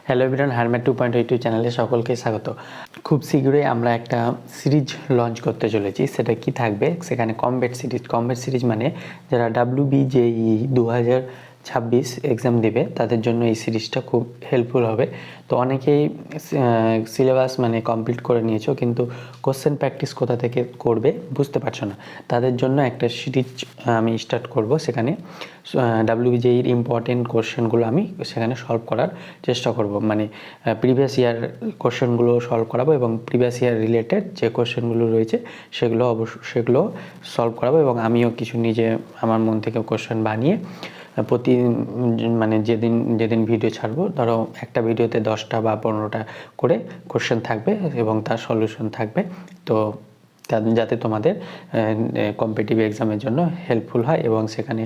Hello everyone, হারম্যাট 2.82 চ্যানেলে সকলকে স্বাগত। খুব শীঘ্রই আমরা একটা সিরিজ লঞ্চ করতে চলেছি। সেটা কি থাকবে? সেখানে কমব্যাট সিরিজ মানে যারা WBJEE 2026 এক্সাম দেবে তাদের জন্য এই সিরিজটা খুব হেল্পফুল হবে। তো অনেকেই সিলেবাস কমপ্লিট করে নিয়েছো, কিন্তু কোশ্চেন প্র্যাকটিস কোথা থেকে করবে বুঝতে পারছো না। তাদের জন্য একটা সিরিজ আমি স্টার্ট করব। সেখানে WBJEEর ইম্পর্টেন্ট কোশ্চেনগুলো আমি সেখানে সলভ করার চেষ্টা করব। প্রিভিয়াস ইয়ার কোশ্চেনগুলো সলভ করাবো এবং প্রিভিয়াস ইয়ার রিলেটেড যে কোশ্চেনগুলো রয়েছে সেগুলো সলভ করাবো। এবং আমিও কিছু নিজে আমার মন থেকে কোশ্চেন বানিয়ে প্রতি যেদিন ভিডিও ছাড়বো, ধরো একটা ভিডিওতে 10টা বা 15টা করে কোশ্চেন থাকবে এবং তার সলিউশন থাকবে। তো যাতে তোমাদের কম্পিটিটিভ এক্সামের জন্য হেল্পফুল হয়। এবং সেখানে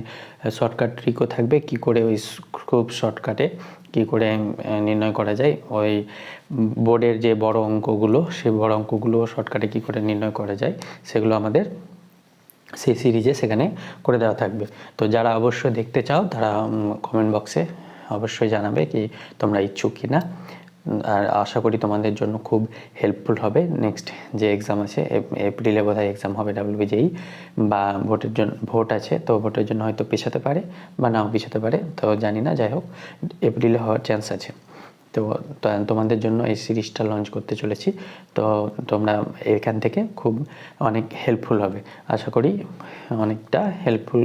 শর্টকাট ট্রিকও থাকবে, কি করে ওই খুব শর্টকাটে কী করে নির্ণয় করা যায় ওই বোর্ডের যে বড় অঙ্কগুলো, সেই বড় অঙ্কগুলো শর্টকাটে কী করে নির্ণয় করা যায় সেগুলো আমাদের সেই সিরিজে সেখানে করে দেওয়া থাকবে। তো যারা অবশ্যই দেখতে চাও তারা কমেন্ট বক্সে অবশ্যই জানাবে কি তোমরা ইচ্ছুক কি না। আর আশা করি তোমাদের জন্য খুব হেল্পফুল হবে। নেক্সট যে এক্সাম আছে, এপ্রিলে বোধহয় এক্সাম হবে WBJEE, বা ভোট আছে, তো ভোটের জন্য হয়তো পিছাতে পারে বা নাও পিছাতে পারে, তো জানি না। যাই হোক, এপ্রিলে হওয়ার চান্স আছে। তো তোমাদের জন্য এই সিরিজটা লঞ্চ করতে চলেছি। তো তোমরা এখান থেকে অনেক হেল্পফুল হবে। আশা করি অনেকটা হেল্পফুল,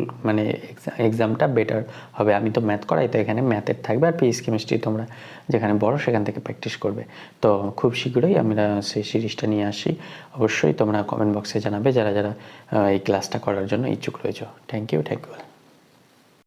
এক্সামটা বেটার হবে। আমি তো ম্যাথ করাই, তো এখানে ম্যাথের থাকবে, আর ফিজিক্স কেমিস্ট্রি তোমরা যেখানে বড় সেখান থেকে প্র্যাকটিস করবে। তো খুব শীঘ্রই আমরা সেই সিরিজটা নিয়ে আসি। অবশ্যই তোমরা কমেন্ট বক্সে জানাবে যারা যারা এই ক্লাসটা করার জন্য ইচ্ছুক রয়েছে। Thank you.